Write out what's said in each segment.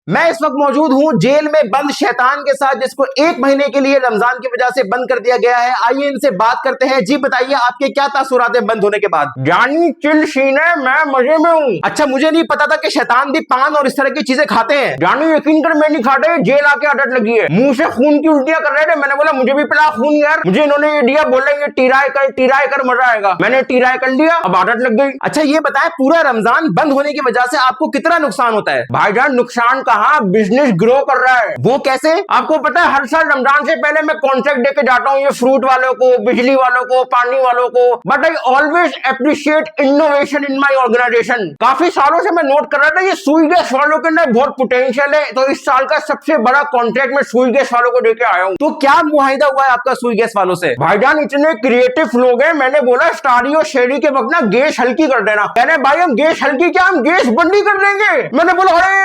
मैं इस वक्त मौजूद हूं जेल में बंद शैतान के साथ, जिसको 1 महीने के लिए रमजान की वजह से बंद कर दिया गया है। आइए इनसे बात करते हैं। जी बताइए, आपके क्या तासुरात हैं बंद होने के बाद? जानी चिल सीन है, मैं मजे में हूँ। अच्छा, मुझे नहीं पता था कि शैतान भी पान और इस तरह की चीजें खाते हैं। जानी यकीन कर, मैं नहीं खाते, जेल आके आदत लगी है। मुंह से खून की उल्टियां कर रहे थे, मैंने बोला मुझे भी पिला खून यार। मुझे इन्होंने ये दिया, बोले ये टीराय कर मजा आएगा। मैंने टीराय कर लिया, अब आदत लग गई। अच्छा ये बताएं, पूरा रमजान बंद होने की वजह से आपको कितना नुकसान होता है? भाईजान नुकसान कहाँ, बिजनेस ग्रो कर रहा है। वो कैसे? आपको पता है हर साल रमजान से पहले मैं कॉन्ट्रैक्ट देके जाता हूँ, ये फ्रूट वालों को, बिजली वालों को, पानी वालों को। But I always appreciate innovation in my organisation. काफी सालों से मैं नोट कर रहा था ये सुई गैस वालों के अंदर बहुत पोटेंशियल है, तो इस साल का सबसे बड़ा कॉन्ट्रैक्ट मैं सुई गैस वालों को देके आया हूँ। तो क्या मुआहिदा हुआ है आपका सुई गैस वालों से? भाईजान इतने क्रिएटिव लोग हैं, मैंने बोला स्टारी और शेरी के वक्त ना गैस हल्की कर देना। कह रहे भाई हम गैस हल्की क्या, हम गैस बंदी कर देंगे। मैंने बोला अरे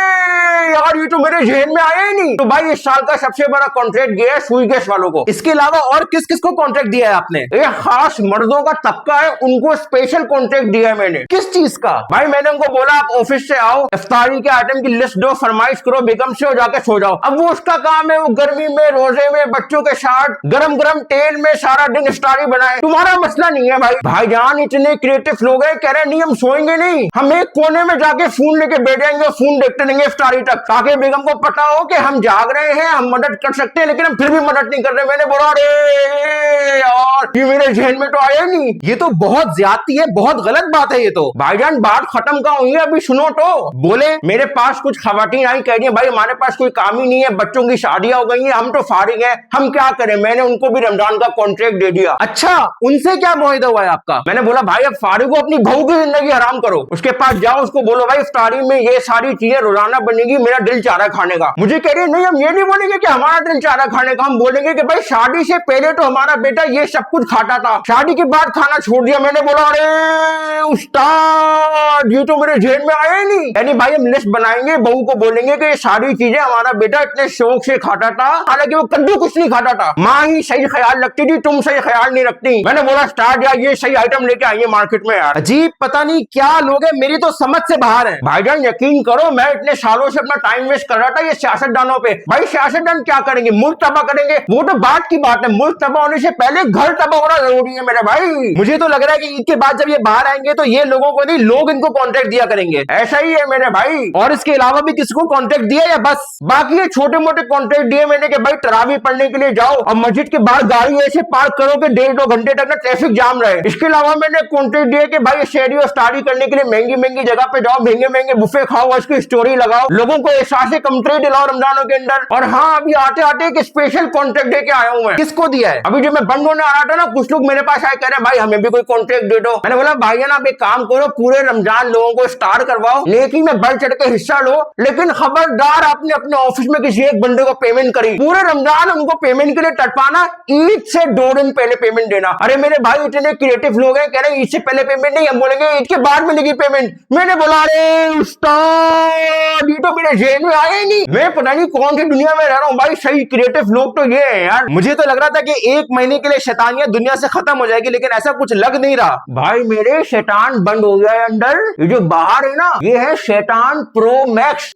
यार ये तो मेरे जेहन में आया ही नहीं। तो भाई इस साल का सबसे बड़ा कॉन्ट्रैक्ट गया है सुई गैस वालों को। इसके अलावा और किस किस को कॉन्ट्रैक्ट दिया है आपने? एक खास मर्दों का तबका है, उनको स्पेशल कॉन्ट्रैक्ट दिया है मैंने। किस चीज का? भाई मैंने उनको बोला आप ऑफिस से आओ, इफ्तारी के आइटम की लिस्ट दो, फरमाइश करो बेगम से, और जाके सो जाओ। अब वो उसका काम है, वो गर्मी में रोजे में बच्चों के साथ गरम गरम तेल में सारा दिन इफ्तारी बनाए। तुम्हारा मसला नहीं है भाई। भाईजान इतने क्रिएटिव लोग हैं, कह रहे नहीं हम सोएंगे नहीं, हम एक कोने में जाके फोन लेके बैठ जाएंगे, फोन देखते रहेंगे इफ्तारी तक, ताकि बेगम को पता हो कि हम जाग रहे हैं, हम मदद कर सकते हैं, लेकिन हम फिर भी मदद नहीं कर रहे। मैंने बोला अरे यार ये मेरे जहन में तो आया नहीं। ये तो बहुत ज्यादती है, बहुत गलत बात है ये तो। भाईजान बात खत्म कहाँ हुई है, अभी सुनो तो। बोले। मेरे पास कुछ खवातीन आई, कह रही है भाई हमारे पास कोई काम ही नहीं है, बच्चों की शादियां हो गई हैं, हम तो फारिग हैं, हम क्या करें। मैंने उनको भी रमजान का कॉन्ट्रैक्ट दे दिया। अच्छा, उनसे क्या मुआहिदा हुआ है आपका? मैंने बोला भाई अब फारिग को अपनी बहू की जिंदगी हराम करो, उसके पास जाओ, उसको बोलो भाई इफ्तारी में ये सारी चीजें रोजाना बनेगी, मेरा दिल चाह रहा है खाने का। मुझे कह रही है नहीं हम ये नहीं बोलेंगे कि हमारा दिल चाह रहा है खाने का, हम बोलेंगे कि भाई शादी से पहले तो हमारा बेटा ये सब कुछ खाता था, शादी के बाद खाना छोड़ दिया। मैंने बोला अरे उस्ताद ये तो मेरे जेहन में आया ही नहीं। यानी भाई हम लिस्ट बनाएंगे, बहू को बोलेंगे कि ये सारी चीजें हमारा बेटा इतने शौक से खाता था, हालांकि वो कद्दू कुछ नहीं खाता था, माँ ही सही ख्याल रखती थी, तुम सही ख्याल नहीं रखती। मैंने बोला स्टार्ट यार ये सही आइटम लेके आइए मार्केट में यार। अजीब, पता नहीं क्या लोग हैं, मेरी तो समझ से बाहर है। भाईजान यकीन करो मैं इतने सालों से अपना टाइम वेस्ट कर रहा था ये सियासतदानों पे। भाई सियासतदान क्या करेंगे, मुल्क तबाह करेंगे, वो तो बात की बात है, मुल्क तबाह होने से पहले घर तबाह होना जरूरी है मेरे भाई। मुझे तो लग रहा है कि ईद के बाद जब ये बाहर आएंगे तो ये लोगों को नहीं, लोग इनको कॉन्ट्रैक्ट दिया करेंगे। ऐसा ही है मेरे भाई। और इसके अलावा भी किसको कॉन्ट्रैक्ट दिया या बस? बाकी ये छोटे मोटे कॉन्ट्रैक्ट दिए मैंने कि भाई तरावी पढ़ने के लिए जाओ और मस्जिद के बाहर गाड़ी ऐसे पार्क करो कि 1.5-2 घंटे तक ना ट्रैफिक जाम रहे। इसके अलावा मैंने कॉन्ट्रैक्ट दिया कि भाई शहरी और स्टाडी करने के लिए महंगी महंगी जगह पे जाओ, महंगे महंगे बुफे खाओ, उसकी स्टोरी लगाओ, लोगों को एहसास कंट्री दिलाओ रमजानों के अंदर। और हाँ अभी आते आते एक स्पेशल कॉन्ट्रैक्ट देके आया हूँ मैं। किसको दिया है? अभी जब मैं बंद होने आ रहा था ना, कुछ लोग मेरे पास आए, कह रहे भाई हमें भी कोई कॉन्ट्रैक्ट दे दो। मैंने बोला भाई आप एक काम करो, पूरे रमजान लोगों को स्टार करवाओ, नेकी में बढ़ चढ़ के हिस्सा लो, लेकिन खबरदार आपने अपने ऑफिस में किसी एक बंदे को पेमेंट करी, पूरे रमजान उनको पेमेंट के लिए तड़पाना, ईद से 2 दिन पहले पेमेंट देना। अरे मेरे भाई इतने क्रिएटिव लोग हैं, कह रहे ईद से पहले पेमेंट नहीं, हम बोलेंगे ईद के बाद मिलेगी पेमेंट। मैंने बोला अरे उस्ताद ये तो मेरे जेहन में आया ही नहीं, मैं पता नहीं कौन सी दुनिया में रह रहा हूँ भाई। सही क्रिएटिव लोग तो ये है यार। मुझे तो लग रहा था कि 1 महीने के लिए शैतानियत दुनिया से खत्म हो जाएगी, लेकिन ऐसा कुछ लग नहीं रहा। भाई मेरे शैतान बंद हो गया है अंदर, ये जो बाहर है ना ये है शैतान प्रो मैक्स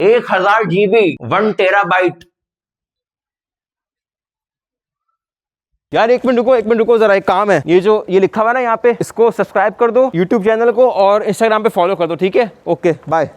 1000 GB 1 टेराबाइट। यार एक मिनट रुको जरा, एक काम है। ये लिखा हुआ है ना यहाँ पे, इसको सब्सक्राइब कर दो यूट्यूब चैनल को, और इंस्टाग्राम पे फॉलो कर दो, ठीक है? Okay bye.